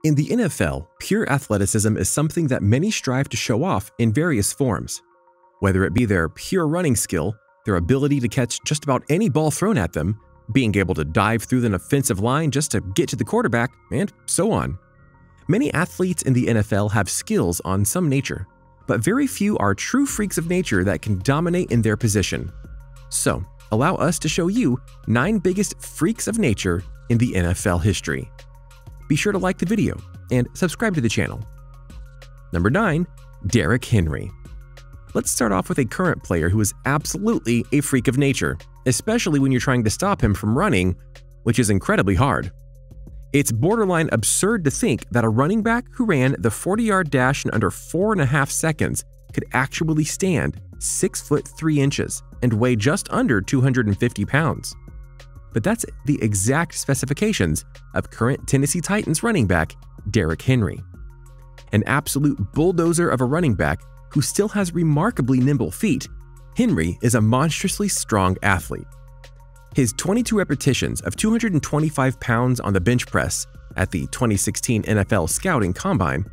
In the NFL, pure athleticism is something that many strive to show off in various forms. Whether it be their pure running skill, their ability to catch just about any ball thrown at them, being able to dive through an offensive line just to get to the quarterback, and so on. Many athletes in the NFL have skills on some nature, but very few are true freaks of nature that can dominate in their position. So, allow us to show you 9 biggest freaks of nature in the NFL history. Be sure to like the video and subscribe to the channel. Number 9. Derrick Henry. Let's start off with a current player who is absolutely a freak of nature, especially when you're trying to stop him from running, which is incredibly hard. It's borderline absurd to think that a running back who ran the 40-yard dash in under 4.5 seconds could actually stand 6 foot 3 inches and weigh just under 250 pounds. But that's the exact specifications of current Tennessee Titans running back Derrick Henry. An absolute bulldozer of a running back who still has remarkably nimble feet, Henry is a monstrously strong athlete. His 22 repetitions of 225 pounds on the bench press at the 2016 NFL Scouting Combine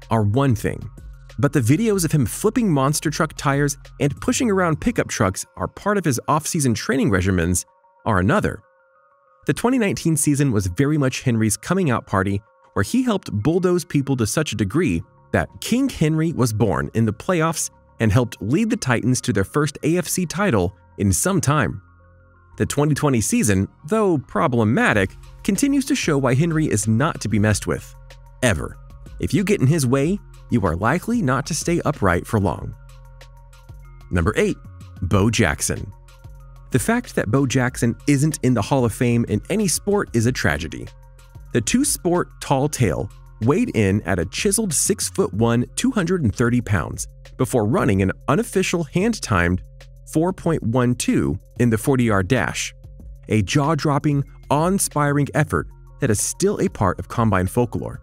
are one thing, but the videos of him flipping monster truck tires and pushing around pickup trucks are part of his off-season training regimens are another. The 2019 season was very much Henry's coming out party, where he helped bulldoze people to such a degree that King Henry was born in the playoffs and helped lead the Titans to their first AFC title in some time. The 2020 season, though problematic, continues to show why Henry is not to be messed with, ever. If you get in his way, you are likely not to stay upright for long. Number 8. Bo Jackson. The fact that Bo Jackson isn't in the Hall of Fame in any sport is a tragedy. The two-sport tall tale weighed in at a chiseled 6'1", 230 pounds before running an unofficial hand-timed 4.12 in the 40-yard dash, a jaw-dropping, awe-inspiring effort that is still a part of Combine folklore.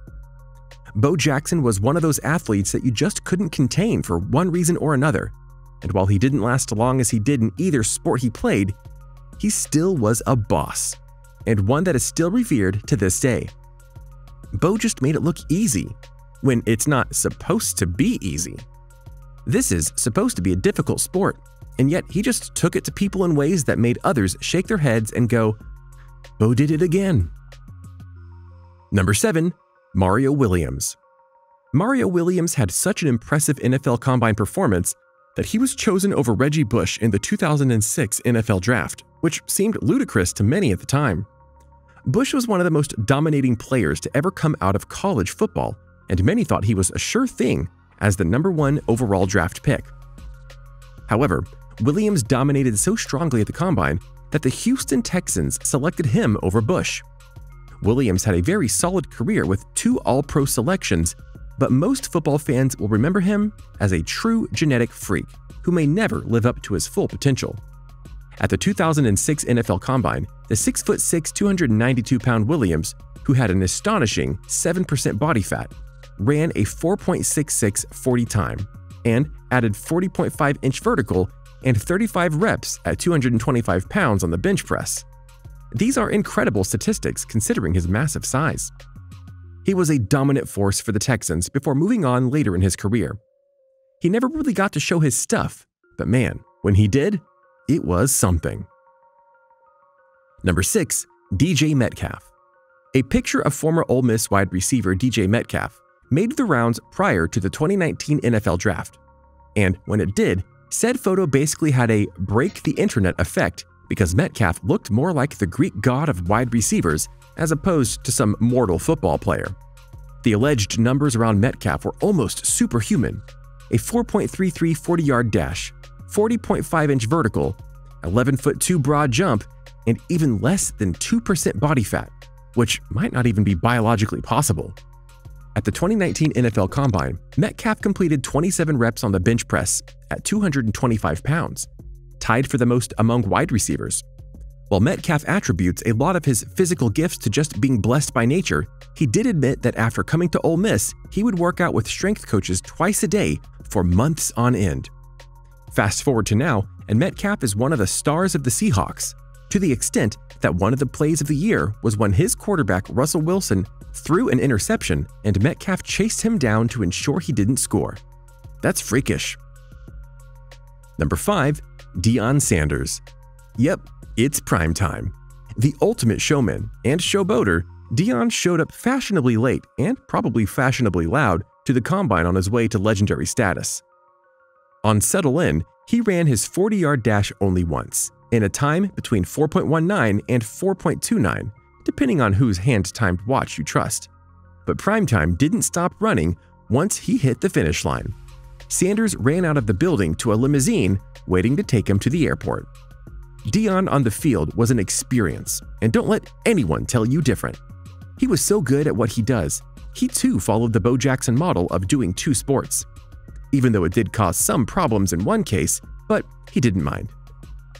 Bo Jackson was one of those athletes that you just couldn't contain for one reason or another, and while he didn't last as long as he did in either sport he played, he still was a boss, and one that is still revered to this day. Bo just made it look easy, when it's not supposed to be easy. This is supposed to be a difficult sport, and yet he just took it to people in ways that made others shake their heads and go, "Bo did it again." Number 7. Mario Williams. Mario Williams had such an impressive NFL Combine performance that he was chosen over Reggie Bush in the 2006 NFL Draft, which seemed ludicrous to many at the time. Bush was one of the most dominating players to ever come out of college football, and many thought he was a sure thing as the number 1 overall draft pick. However, Williams dominated so strongly at the Combine that the Houston Texans selected him over Bush. Williams had a very solid career with 2 All-Pro selections, but most football fans will remember him as a true genetic freak who may never live up to his full potential. At the 2006 NFL Combine, the 6'6", 292-pound Williams, who had an astonishing 7% body fat, ran a 4.66 40 time and added 40.5-inch vertical and 35 reps at 225 pounds on the bench press. These are incredible statistics considering his massive size. He was a dominant force for the Texans before moving on later in his career. He never really got to show his stuff, but man, when he did, it was something. Number 6. DJ Metcalf. A picture of former Ole Miss wide receiver DJ Metcalf made the rounds prior to the 2019 NFL Draft. And when it did, said photo basically had a break the internet effect because Metcalf looked more like the Greek god of wide receivers as opposed to some mortal football player. The alleged numbers around Metcalf were almost superhuman: a 4.33 40-yard dash, 40.5-inch vertical, 11'2" broad jump, and even less than 2% body fat, which might not even be biologically possible. At the 2019 NFL Combine, Metcalf completed 27 reps on the bench press at 225 pounds, tied for the most among wide receivers. While Metcalf attributes a lot of his physical gifts to just being blessed by nature, he did admit that after coming to Ole Miss, he would work out with strength coaches twice a day for months on end. Fast forward to now, and Metcalf is one of the stars of the Seahawks. to the extent that one of the plays of the year was when his quarterback Russell Wilson threw an interception and Metcalf chased him down to ensure he didn't score. That's freakish. Number 5. Deion Sanders. Yep, it's prime time. The ultimate showman and showboater, Deion showed up fashionably late and probably fashionably loud to the combine on his way to legendary status. On Settle In, he ran his 40-yard dash only once, in a time between 4.19 and 4.29, depending on whose hand-timed watch you trust. But Primetime didn't stop running once he hit the finish line. Sanders ran out of the building to a limousine waiting to take him to the airport. Deion on the field was an experience, and don't let anyone tell you different. He was so good at what he does, he too followed the Bo Jackson model of doing two sports. Even though it did cause some problems in one case, but he didn't mind.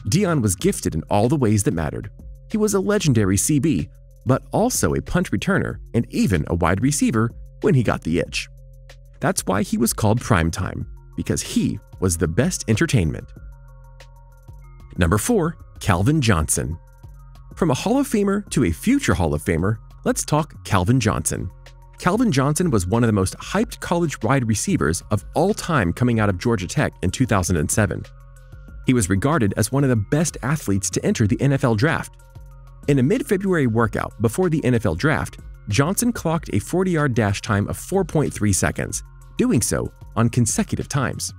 Deion was gifted in all the ways that mattered. He was a legendary CB, but also a punt returner and even a wide receiver when he got the itch. That's why he was called Primetime, because he was the best entertainment. Number 4. Calvin Johnson. From a Hall of Famer to a future Hall of Famer, let's talk Calvin Johnson. Calvin Johnson was one of the most hyped college wide receivers of all time coming out of Georgia Tech in 2007. He was regarded as one of the best athletes to enter the NFL draft. In a mid-February workout before the NFL draft, Johnson clocked a 40-yard dash time of 4.3 seconds, doing so on consecutive times.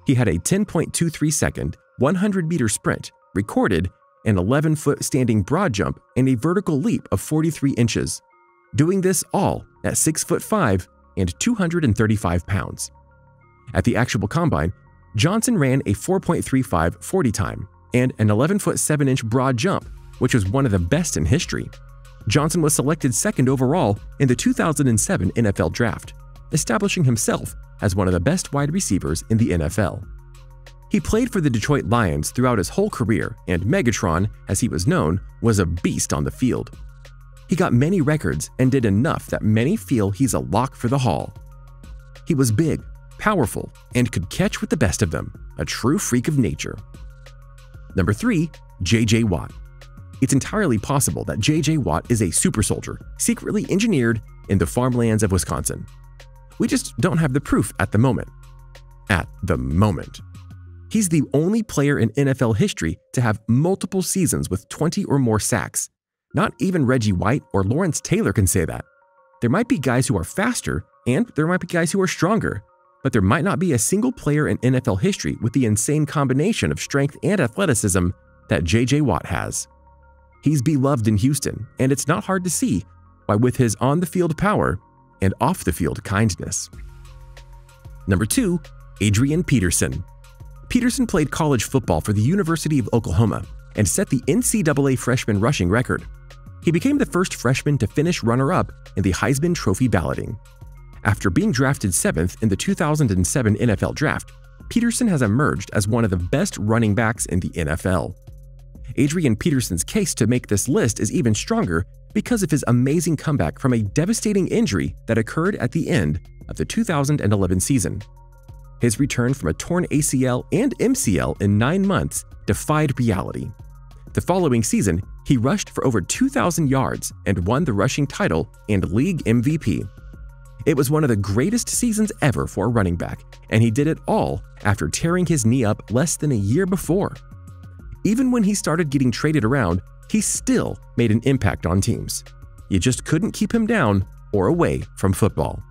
He had a 10.23-second, 100-meter sprint, recorded an 11-foot standing broad jump, and a vertical leap of 43 inches, doing this all at 6'5" and 235 pounds. At the actual combine, Johnson ran a 4.35 40 time and an 11-foot 7-inch broad jump, which was one of the best in history. Johnson was selected second overall in the 2007 NFL Draft, establishing himself as one of the best wide receivers in the NFL. He played for the Detroit Lions throughout his whole career, and Megatron, as he was known, was a beast on the field. He got many records and did enough that many feel he's a lock for the Hall. He was big, powerful, and could catch with the best of them, a true freak of nature. Number 3. J.J. Watt. It's entirely possible that J.J. Watt is a super soldier, secretly engineered in the farmlands of Wisconsin. We just don't have the proof at the moment. He's the only player in NFL history to have multiple seasons with 20 or more sacks. Not even Reggie White or Lawrence Taylor can say that. There might be guys who are faster, and there might be guys who are stronger, but there might not be a single player in NFL history with the insane combination of strength and athleticism that J.J. Watt has. He's beloved in Houston, and it's not hard to see why with his on-the-field power and off-the-field kindness. Number 2. Adrian Peterson. Peterson played college football for the University of Oklahoma and set the NCAA freshman rushing record. He became the first freshman to finish runner-up in the Heisman Trophy balloting. After being drafted 7th in the 2007 NFL Draft, Peterson has emerged as one of the best running backs in the NFL. Adrian Peterson's case to make this list is even stronger because of his amazing comeback from a devastating injury that occurred at the end of the 2011 season. His return from a torn ACL and MCL in 9 months defied reality. The following season, he rushed for over 2,000 yards and won the rushing title and league MVP. It was one of the greatest seasons ever for a running back, and he did it all after tearing his knee up less than a year before. Even when he started getting traded around, he still made an impact on teams. You just couldn't keep him down or away from football.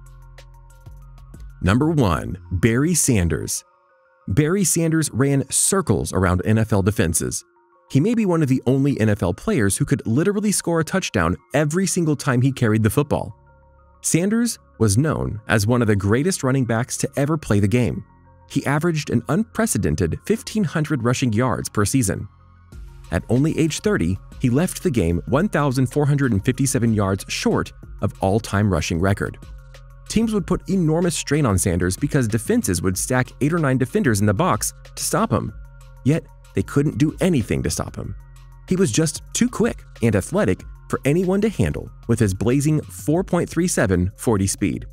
Number 1. Barry Sanders. Barry Sanders ran circles around NFL defenses. He may be one of the only NFL players who could literally score a touchdown every single time he carried the football. Sanders was known as one of the greatest running backs to ever play the game. He averaged an unprecedented 1,500 rushing yards per season. At only age 30, he left the game 1,457 yards short of all-time rushing record. Teams would put enormous strain on Sanders because defenses would stack 8 or 9 defenders in the box to stop him. Yet, they couldn't do anything to stop him. He was just too quick and athletic for anyone to handle with his blazing 4.37 40 speed.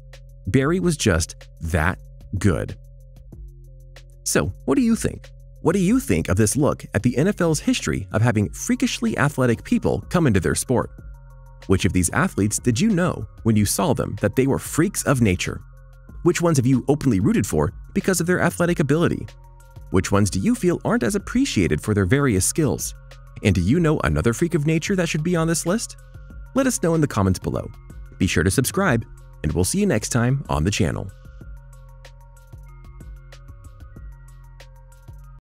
Barry was just that good. So, what do you think? What do you think of this look at the NFL's history of having freakishly athletic people come into their sport? Which of these athletes did you know when you saw them that they were freaks of nature? Which ones have you openly rooted for because of their athletic ability? Which ones do you feel aren't as appreciated for their various skills? And do you know another freak of nature that should be on this list? Let us know in the comments below. Be sure to subscribe, and we'll see you next time on the channel.